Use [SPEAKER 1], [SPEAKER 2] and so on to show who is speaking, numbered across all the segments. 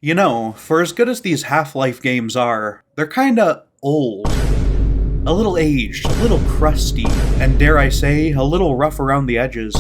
[SPEAKER 1] You know, for as good as these Half-Life games are, they're kinda old. A little aged, a little crusty, and dare I say, a little rough around the edges.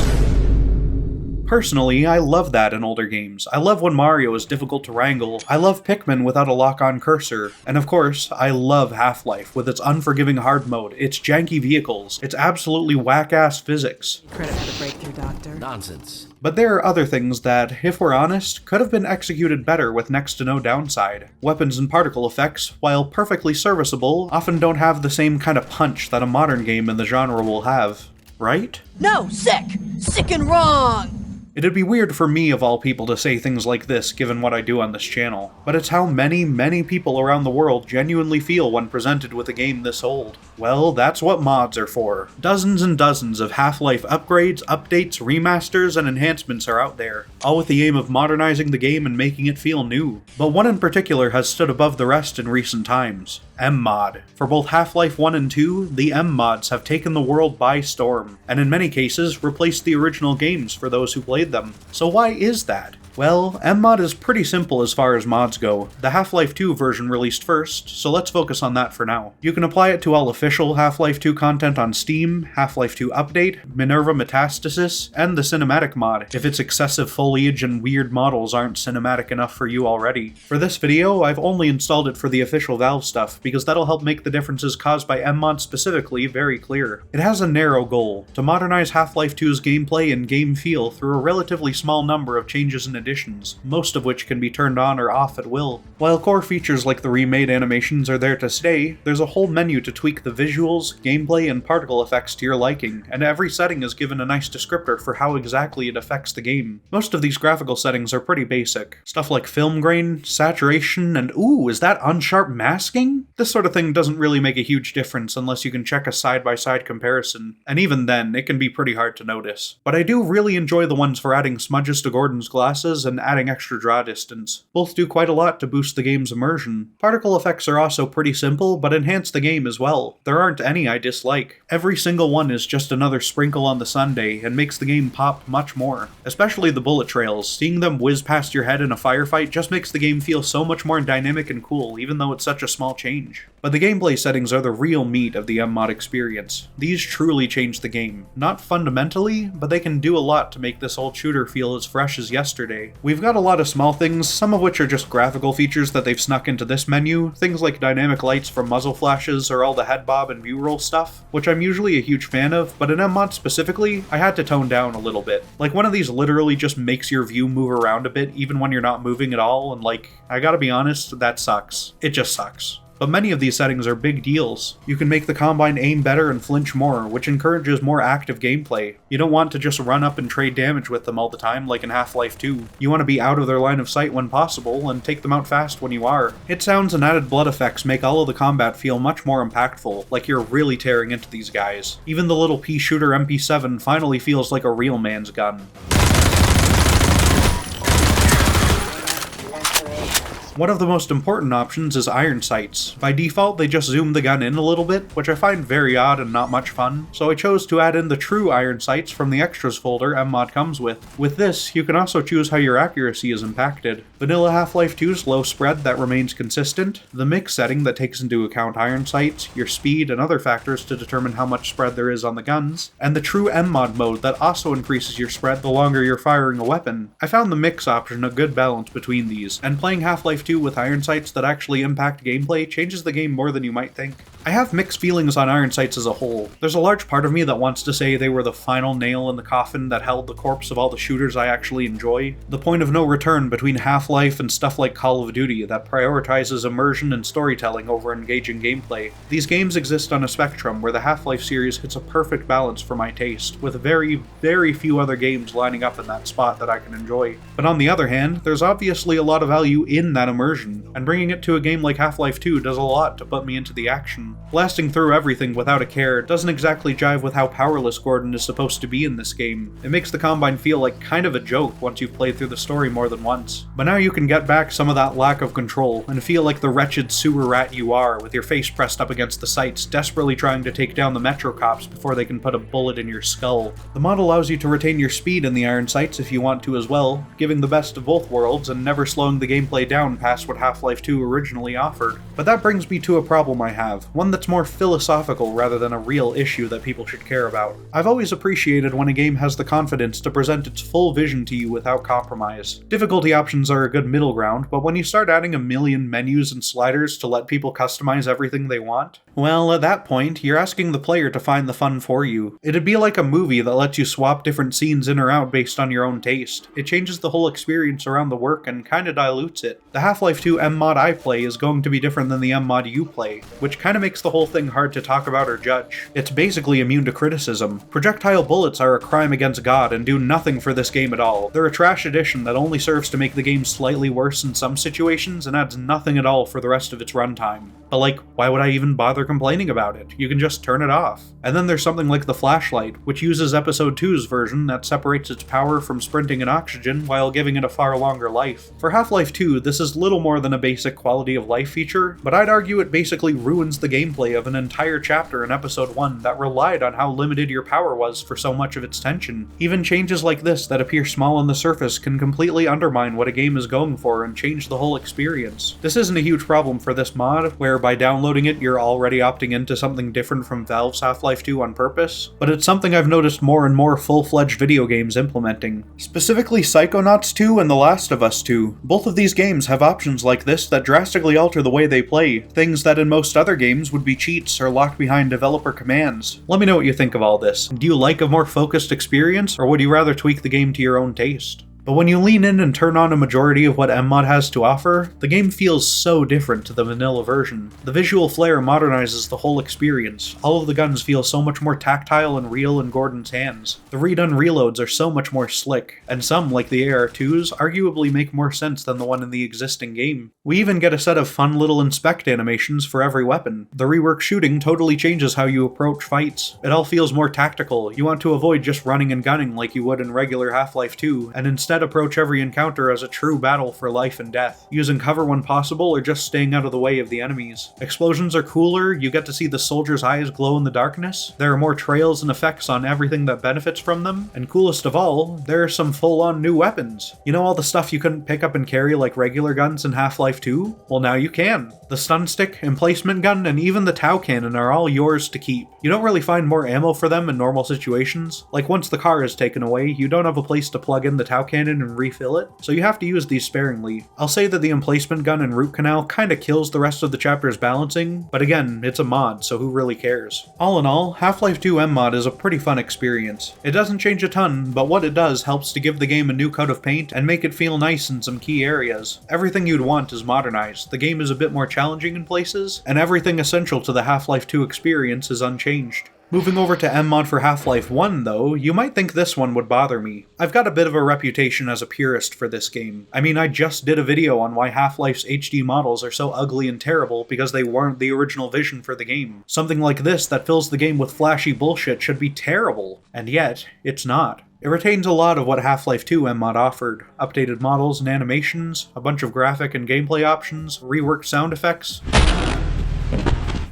[SPEAKER 1] Personally, I love that in older games. I love when Mario is difficult to wrangle, I love Pikmin without a lock-on cursor, and of course, I love Half-Life with its unforgiving hard mode, its janky vehicles, its absolutely whack-ass physics.
[SPEAKER 2] Credit for the breakthrough, Doctor.
[SPEAKER 3] Nonsense.
[SPEAKER 1] But there are other things that, if we're honest, could have been executed better with next to no downside. Weapons and particle effects, while perfectly serviceable, often don't have the same kind of punch that a modern game in the genre will have. Right?
[SPEAKER 2] No, sick! Sick and wrong!
[SPEAKER 1] It'd be weird for me of all people to say things like this given what I do on this channel, but it's how many people around the world genuinely feel when presented with a game this old. Well, that's what mods are for. Dozens and dozens of Half-Life upgrades, updates, remasters, and enhancements are out there, all with the aim of modernizing the game and making it feel new. But one in particular has stood above the rest in recent times. MMod. For both Half-Life 1 and 2, the MMods have taken the world by storm, and in many cases replaced the original games for those who played them. So why is that? Well, MMod is pretty simple as far as mods go. The Half-Life 2 version released first, so let's focus on that for now. You can apply it to all official Half-Life 2 content on Steam, Half-Life 2 Update, Minerva Metastasis, and the Cinematic mod, if its excessive foliage and weird models aren't cinematic enough for you already. For this video, I've only installed it for the official Valve stuff, because that'll help make the differences caused by MMod specifically very clear. It has a narrow goal, to modernize Half-Life 2's gameplay and game feel through a relatively small number of changes and additions, most of which can be turned on or off at will. While core features like the remade animations are there to stay, there's a whole menu to tweak the visuals, gameplay, and particle effects to your liking, and every setting is given a nice descriptor for how exactly it affects the game. Most of these graphical settings are pretty basic. Stuff like film grain, saturation, and ooh, is that unsharp masking? This sort of thing doesn't really make a huge difference unless you can check a side-by-side comparison, and even then, it can be pretty hard to notice. But I do really enjoy the ones for adding smudges to Gordon's glasses and adding extra draw distance. Both do quite a lot to boost the game's immersion. Particle effects are also pretty simple, but enhance the game as well. There aren't any I dislike. Every single one is just another sprinkle on the sundae and makes the game pop much more. Especially the bullet trails. Seeing them whiz past your head in a firefight just makes the game feel so much more dynamic and cool, even though it's such a small change. But the gameplay settings are the real meat of the MMod experience. These truly change the game. Not fundamentally, but they can do a lot to make this old shooter feel as fresh as yesterday. We've got a lot of small things, some of which are just graphical features that they've snuck into this menu, things like dynamic lights from muzzle flashes or all the head bob and view roll stuff, which I'm usually a huge fan of, but in MMod specifically, I had to tone down a little bit. Like one of these literally just makes your view move around a bit even when you're not moving at all, and like, I gotta be honest, that sucks. It just sucks. But many of these settings are big deals. You can make the Combine aim better and flinch more, which encourages more active gameplay. You don't want to just run up and trade damage with them all the time like in Half-Life 2. You want to be out of their line of sight when possible, and take them out fast when you are. Hit sounds and added blood effects make all of the combat feel much more impactful, like you're really tearing into these guys. Even the little pea shooter MP7 finally feels like a real man's gun. One of the most important options is iron sights. By default, they just zoom the gun in a little bit, which I find very odd and not much fun, so I chose to add in the true iron sights from the extras folder MMod comes with. With this, you can also choose how your accuracy is impacted. Vanilla Half-Life 2's low spread that remains consistent, the mix setting that takes into account iron sights, your speed, and other factors to determine how much spread there is on the guns, and the true MMod mode that also increases your spread the longer you're firing a weapon. I found the mix option a good balance between these, and playing Half-Life 2 with iron sights that actually impact gameplay changes the game more than you might think. I have mixed feelings on iron sights as a whole. There's a large part of me that wants to say they were the final nail in the coffin that held the corpse of all the shooters I actually enjoy. The point of no return between Half-Life and stuff like Call of Duty that prioritizes immersion and storytelling over engaging gameplay. These games exist on a spectrum where the Half-Life series hits a perfect balance for my taste, with very few other games lining up in that spot that I can enjoy. But on the other hand, there's obviously a lot of value in that immersion, and bringing it to a game like Half-Life 2 does a lot to put me into the action. Blasting through everything without a care doesn't exactly jive with how powerless Gordon is supposed to be in this game. It makes the Combine feel like kind of a joke once you've played through the story more than once. But now you can get back some of that lack of control and feel like the wretched sewer rat you are with your face pressed up against the sights, desperately trying to take down the Metro cops before they can put a bullet in your skull. The mod allows you to retain your speed in the iron sights if you want to as well, giving the best of both worlds and never slowing the gameplay down past what Half-Life 2 originally offered. But that brings me to a problem I have, one that's more philosophical rather than a real issue that people should care about. I've always appreciated when a game has the confidence to present its full vision to you without compromise. Difficulty options are a good middle ground, but when you start adding a million menus and sliders to let people customize everything they want, well, at that point, you're asking the player to find the fun for you. It'd be like a movie that lets you swap different scenes in or out based on your own taste. It changes the whole experience around the work and kinda dilutes it. The Half-Life 2 MMod I play is going to be different than the MMod you play, which kinda makes the whole thing hard to talk about or judge. It's basically immune to criticism. Projectile bullets are a crime against God and do nothing for this game at all. They're a trash addition that only serves to make the game slightly worse in some situations and adds nothing at all for the rest of its runtime. But like, why would I even bother complaining about it? You can just turn it off. And then there's something like the flashlight, which uses Episode 2's version that separates its power from sprinting and oxygen while giving it a far longer life. For Half-Life 2, this is little more than a basic quality of life feature, but I'd argue it basically ruins the gameplay of an entire chapter in Episode 1 that relied on how limited your power was for so much of its tension. Even changes like this that appear small on the surface can completely undermine what a game is going for and change the whole experience. This isn't a huge problem for this mod, where by downloading it you're already opting into something different from Valve's Half-Life 2 on purpose, but it's something I've noticed more and more full-fledged video games implementing. Specifically Psychonauts 2 and The Last of Us 2. Both of these games have options like this that drastically alter the way they play, things that in most other games would be cheats or locked behind developer commands. Let me know what you think of all this. Do you like a more focused experience, or would you rather tweak the game to your own taste? But when you lean in and turn on a majority of what MMod has to offer, the game feels so different to the vanilla version. The visual flair modernizes the whole experience. All of the guns feel so much more tactile and real in Gordon's hands. The redone reloads are so much more slick, and some, like the AR-2s, arguably make more sense than the one in the existing game. We even get a set of fun little inspect animations for every weapon. The reworked shooting totally changes how you approach fights. It all feels more tactical. You want to avoid just running and gunning like you would in regular Half-Life 2, and instead approach every encounter as a true battle for life and death, using cover when possible or just staying out of the way of the enemies. Explosions are cooler, you get to see the soldiers' eyes glow in the darkness, there are more trails and effects on everything that benefits from them, and coolest of all, there are some full-on new weapons. You know all the stuff you couldn't pick up and carry like regular guns in Half-Life 2? Well, now you can. The stun stick, emplacement gun, and even the Tau cannon are all yours to keep. You don't really find more ammo for them in normal situations. Like once the car is taken away, you don't have a place to plug in the Tau cannon and refill it, so you have to use these sparingly. I'll say that the emplacement gun and root canal kinda kills the rest of the chapter's balancing, but again, it's a mod, so who really cares? All in all, Half-Life 2 MMod is a pretty fun experience. It doesn't change a ton, but what it does helps to give the game a new coat of paint and make it feel nice in some key areas. Everything you'd want is modernized, the game is a bit more challenging in places, and everything essential to the Half-Life 2 experience is unchanged. Moving over to MMod for Half-Life 1 though, you might think this one would bother me. I've got a bit of a reputation as a purist for this game. I mean, I just did a video on why Half-Life's HD models are so ugly and terrible because they weren't the original vision for the game. Something like this that fills the game with flashy bullshit should be terrible, and yet, it's not. It retains a lot of what Half-Life 2 MMod offered. Updated models and animations, a bunch of graphic and gameplay options, reworked sound effects.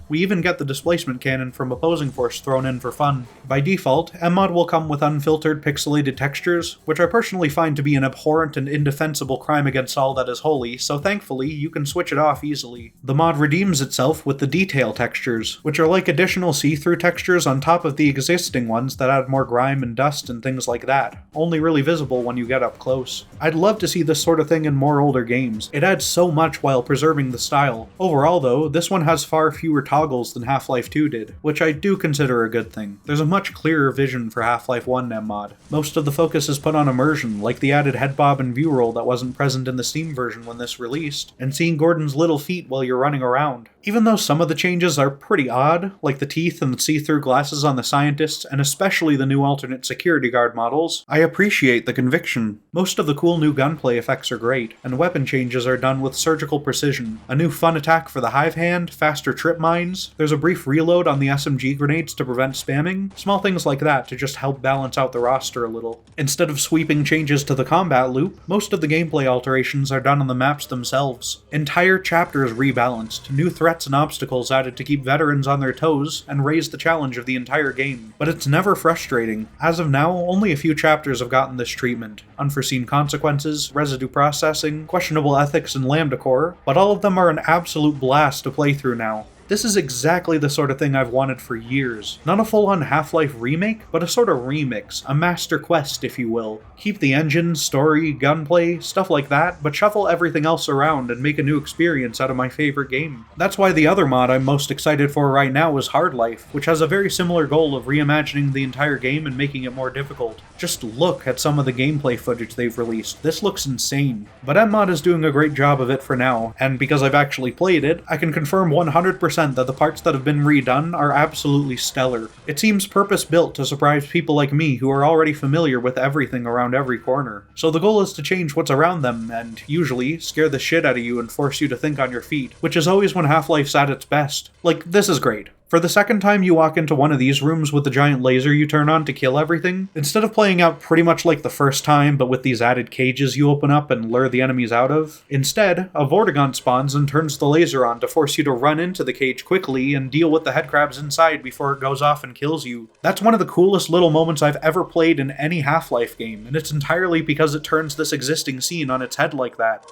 [SPEAKER 1] We even get the displacement cannon from Opposing Force thrown in for fun. By default, MMod will come with unfiltered pixelated textures, which I personally find to be an abhorrent and indefensible crime against all that is holy, so thankfully you can switch it off easily. The mod redeems itself with the detail textures, which are like additional see-through textures on top of the existing ones that add more grime and dust and things like that, only really visible when you get up close. I'd love to see this sort of thing in more older games. It adds so much while preserving the style. Overall though, this one has far fewer toggles than Half-Life 2 did, which I do consider a good thing. There's a much clearer vision for Half-Life 1 MMod. Most of the focus is put on immersion, like the added head bob and view roll that wasn't present in the Steam version when this released, and seeing Gordon's little feet while you're running around. Even though some of the changes are pretty odd, like the teeth and the see-through glasses on the scientists, and especially the new alternate security guard models, I appreciate the conviction. Most of the cool new gunplay effects are great, and weapon changes are done with surgical precision. A new fun attack for the Hive Hand, faster trip mine, landmines, there's a brief reload on the SMG grenades to prevent spamming, small things like that to just help balance out the roster a little. Instead of sweeping changes to the combat loop, most of the gameplay alterations are done on the maps themselves. Entire chapters rebalanced, new threats and obstacles added to keep veterans on their toes and raise the challenge of the entire game. But it's never frustrating. As of now, only a few chapters have gotten this treatment. Unforeseen consequences, residue processing, questionable ethics, and lambda core, but all of them are an absolute blast to play through now. This is exactly the sort of thing I've wanted for years. Not a full-on Half-Life remake, but a sort of remix, a master quest if you will. Keep the engine, story, gunplay, stuff like that, but shuffle everything else around and make a new experience out of my favorite game. That's why the other mod I'm most excited for right now is Hard Life, which has a very similar goal of reimagining the entire game and making it more difficult. Just look at some of the gameplay footage they've released, this looks insane. But MMod is doing a great job of it for now, and because I've actually played it, I can confirm 100% that the parts that have been redone are absolutely stellar. It seems purpose-built to surprise people like me who are already familiar with everything around every corner. So the goal is to change what's around them, and usually, scare the shit out of you and force you to think on your feet, which is always when Half-Life's at its best. Like, this is great. For the second time you walk into one of these rooms with the giant laser you turn on to kill everything, instead of playing out pretty much like the first time but with these added cages you open up and lure the enemies out of, instead, a Vortigaunt spawns and turns the laser on to force you to run into the cage quickly and deal with the headcrabs inside before it goes off and kills you. That's one of the coolest little moments I've ever played in any Half-Life game, and it's entirely because it turns this existing scene on its head like that.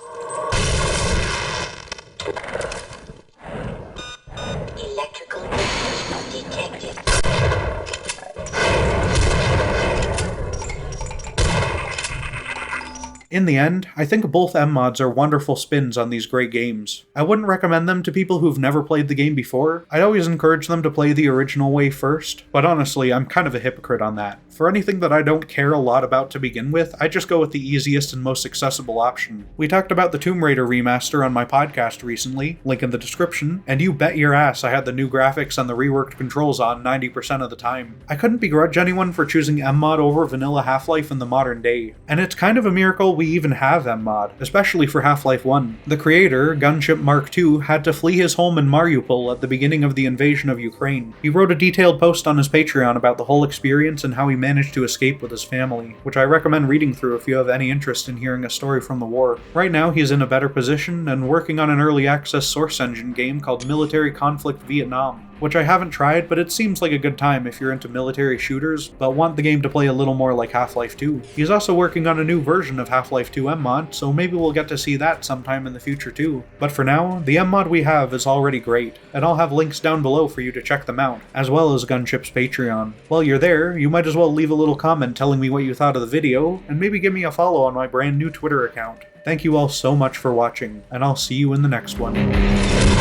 [SPEAKER 1] In the end, I think both MMods are wonderful spins on these great games. I wouldn't recommend them to people who've never played the game before. I'd always encourage them to play the original way first, but honestly, I'm kind of a hypocrite on that. For anything that I don't care a lot about to begin with, I just go with the easiest and most accessible option. We talked about the Tomb Raider remaster on my podcast recently, link in the description, and you bet your ass I had the new graphics and the reworked controls on 90% of the time. I couldn't begrudge anyone for choosing MMod over vanilla Half-Life in the modern day, and it's kind of a miracle we even have MMod, especially for Half-Life 1. The creator, Gunship Mark II, had to flee his home in Mariupol at the beginning of the invasion of Ukraine. He wrote a detailed post on his Patreon about the whole experience and how he managed to escape with his family, which I recommend reading through if you have any interest in hearing a story from the war. Right now he's in a better position and working on an early access Source Engine game called Military Conflict Vietnam, which I haven't tried, but it seems like a good time if you're into military shooters, but want the game to play a little more like Half-Life 2. He's also working on a new version of Half-Life 2 MMod, so maybe we'll get to see that sometime in the future too. But for now, the MMod we have is already great, and I'll have links down below for you to check them out, as well as Gunship's Patreon. While you're there, you might as well leave a little comment telling me what you thought of the video, and maybe give me a follow on my brand new Twitter account. Thank you all so much for watching, and I'll see you in the next one.